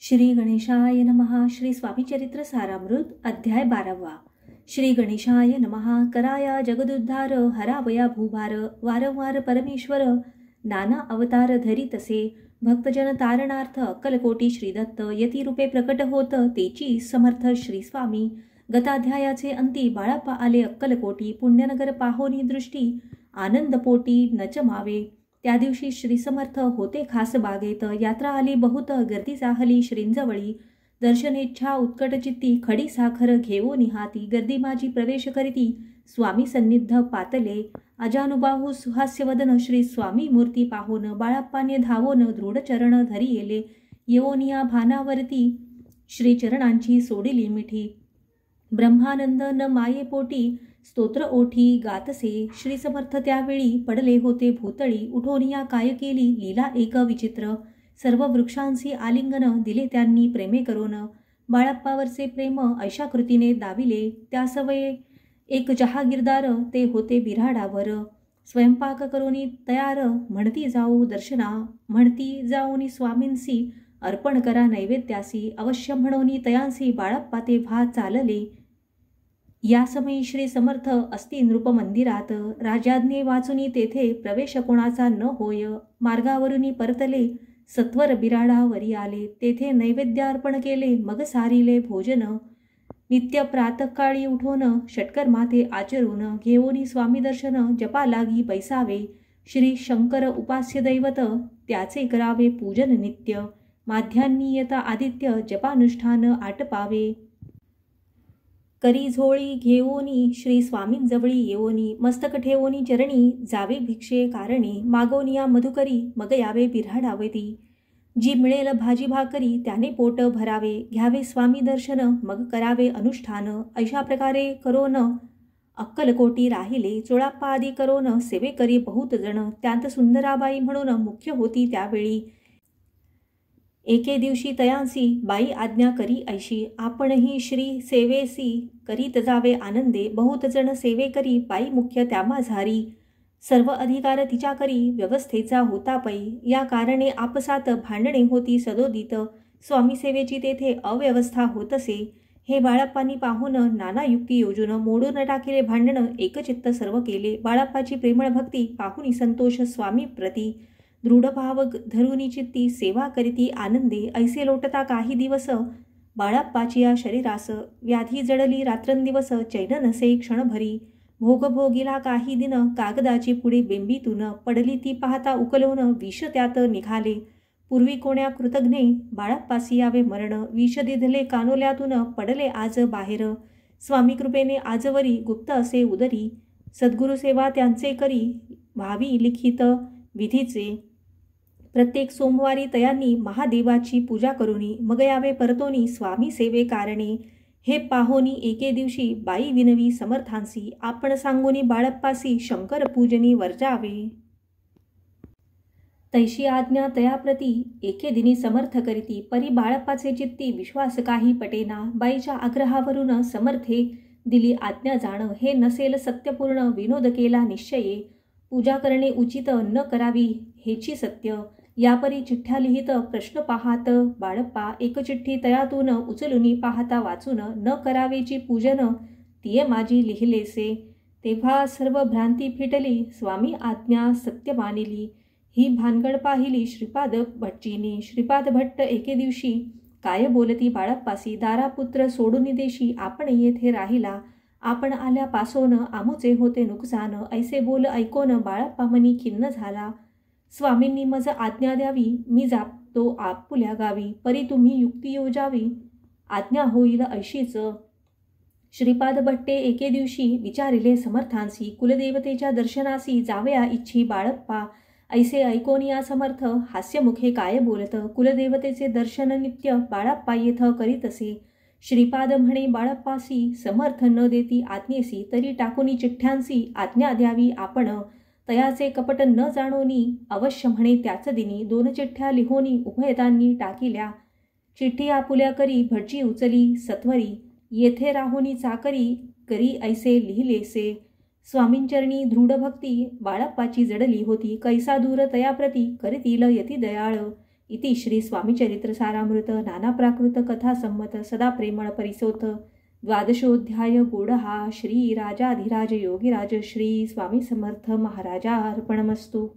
श्री गणेशाय नमः. श्री स्वामीचरित्र सारामृत अध्याय 12. श्री गणेशाय नमः. कराया जगदुद्धार, हरावया भूभार, वारंवार परमेश्वर नाना अवतार धरी तसे. भक्तजन तारणार्थ अक्कलकोटी श्रीदत्त यतिरूपे प्रकट होत तेची समर्थ श्री स्वामी. गताध्यायाचे अंती बाळाप्पा आले अक्कलकोटी. पुण्यनगर पाहोनी दृष्टी आनंदपोटी नचमावे. त्या दिवशी श्री समर्थ होते खास बागेत. यात्रा आली बहुत, गर्दी चाहली श्रींजवळी. दर्शनेच्छा उत्कटचित्ती, खडी साखर घेवो निहाती. गर्दी माझी प्रवेश करीती, स्वामी सन्निध पातले. अजानुबाहू सुहास्यवदन, श्री स्वामी मूर्ती पाहोन. बाळाप्पाने धावोन दृढ चरण धरी येले. येवोनिया भानावरती, श्री चरणांची सोडिली मिठी. ब्रह्मानंद न मायेपोटी, स्तोत्र ओठी गातसे. श्री समर्थ त्यावेळी पडले होते भूतळी. उठोनिया काय केली लीला एक विचित्र. सर्व वृक्षांशी आलिंगन दिले त्यांनी प्रेमे करून. बाळाप्पावरचे प्रेम ऐशा कृतीने दाविले. त्या सवये एक जहागीरदार, ते होते बिऱ्हाडावर. स्वयंपाक करोनी तयार, म्हणती जाऊ दर्शना. म्हणती जाऊनी स्वामींसी, अर्पण करा नैवेद्यासी. अवश्य म्हणोनी तयांसी, बाळाप्पा तेव्हा चालले. या समयी श्री समर्थ असती नृप मंदिरात. राजाज्ञे वाचुनी तेथे प्रवेश कोणाचा न होय. मार्गावरुनी परतले, सत्वर बिराडावरी आले. तेथे नैवेद्यार्पण केले, मग सारिले भोजन. नित्य प्रातःकाळी उठोन षटकर माथे आचरून. घेऊनी स्वामी दर्शन जपा लागी बैसावे. श्री शंकर उपास्य दैवत, त्याचे करावे पूजन नित्य. माध्यान्नी येता आदित्य, जपानुष्ठान आटपावे. करी झोळी घेऊनी श्री स्वामींजवळी येवोनी. मस्तक ठेवोनी चरणी, जावे भिक्षे कारणी. मागोनिया मधुकरी, मग यावे बिऱ्हाडावती. जी मिळेल भाजी भाकरी, त्याने पोट भरावे. घ्यावे स्वामी दर्शन, मग करावे अनुष्ठान. अशा प्रकारे करोन अक्कलकोटी राहिले. चोळाप्पा आदी करोन सेवेकरी बहुत जण. त्यात सुंदराबाई म्हणून मुख्य होती त्यावेळी. एके दिवशी तयांसी बाई आज्ञा करी ऐशी. आपणही श्री सेवेसी करीत जावे आनंदे. बहुत जण सेवे करी, बाई मुख्य त्यामा झारी. सर्व अधिकार तिच्या करी, व्यवस्थेचा होता पै. या कारणे आपसात भांडणे होती सदोदित. स्वामी सेवेची तेथे अव्यवस्था होतसे. हे बाळाप्पांनी पाहून नाना युक्ती योजून मोडून टाकिले भांडण. एकचित्त सर्व केले. बाळाप्पाची प्रेमळ भक्ती पाहुनी संतोष स्वामी प्रती. दृढ भाव धरुनी चित्ती सेवा करीती आनंदे. ऐसे लोटता काही दिवस बाळाप्पाची या शरीरास. व्याधी जडली रात्रंदिवस, चैन नसे क्षणभरी. भोग भोगिला काही दिन, कागदाची पुढे बेंबीतून. पडली ती पाहता उकलवून, विष त्यात निघाले. पूर्वी कोण्या कृतघ्ने बाळाप्पासी यावे मरण. विष दिधले कानोल्यातून, पडले आज बाहेर. स्वामी कृपेने आजवरी गुप्त असे उदरी. सद्गुरु सेवा त्यांचे करी, व्हावी लिखित विधीचे. प्रत्येक सोमवारी तयांनी महादेवाची पूजा करुनी, मग यावे परतोनी स्वामी सेवे कारणे. हे पाहोनी एके दिवशी बाई विनवी समर्थांसी. आपण सांगोनी बाळप्पासी, शंकर पूजनी वर्जावे. तैशी आज्ञा तयाप्रती, एके दिनी समर्थ करीती. परी बाळप्पाचे चित्ती विश्वास काही पटेना. बाईच्या आग्रहावरून समर्थे दिली आज्ञा जाण. हे नसेल सत्यपूर्ण, विनोद केला निश्चये. पूजा करणे उचित, न करावी हेची सत्य. यापरी चिठ्ठ्या लिहित प्रश्न पाहात बाळप्पा. एक चिठ्ठी तयातून उचलुनी पाहता वाचून. न करावेची पूजन, तिये माझी लिहिलेसे. तेव्हा सर्व भ्रांती फिटली, स्वामी आज्ञा सत्य मानिली. ही भानगड पाहिली श्रीपाद भटजीने. श्रीपाद भट्ट एके दिवशी काय बोलती बाळप्पासी. दारापुत्र सोडून देशी, आपण येथे राहिला. आपण आल्यापासोन आमुचे होते नुकसान. ऐसे बोल ऐकोन बाळप्पा मनी खिन्न झाला. स्वामींनी मज आज्ञा द्यावी, मी जातो आपुल्या गावी. परी तुम्ही युक्ती योजावी, आज्ञा होईल ऐशीच. श्रीपाद भट्टे एके दिवशी विचारिले समर्थांसी. कुलदेवतेच्या दर्शनासी जावया इच्छी बाळप्पा. ऐसे ऐकोनिया समर्थ हास्यमुखे काय बोलत. कुलदेवतेचे दर्शन नित्य बाळप्पा येथ करीतसे. श्रीपाद म्हणे बाळप्पासी, समर्थ न देती आज्ञेसी. तरी टाकुनी चिठ्ठ्यांसी आज्ञा द्यावी आपण. तयाचे कपट न जाणोनी, अवश्य म्हणे त्याच दिनी. 2 चिठ्ठ्या लिहोनी उभयतांनी टाकिल्या. चिठ्ठी आपुल्या करी भटजी उचली सत्वरी. येथे राहोनी चाकरी, करी ऐसे लिहिलेसे. स्वामींचरणी दृढ भक्ती बाळप्पाची जडली होती. कैसा दूर तयाप्रती, करतील यती दयाळ. इति श्री स्वामीचरित्र सारामृत नाना प्राकृत कथा संमत सदा प्रेमळ परिसोत द्वादशोऽध्याय गूढः श्री राजाधिराज योगिराज श्री स्वामी समर्थ महाराजा अर्पणमस्तु।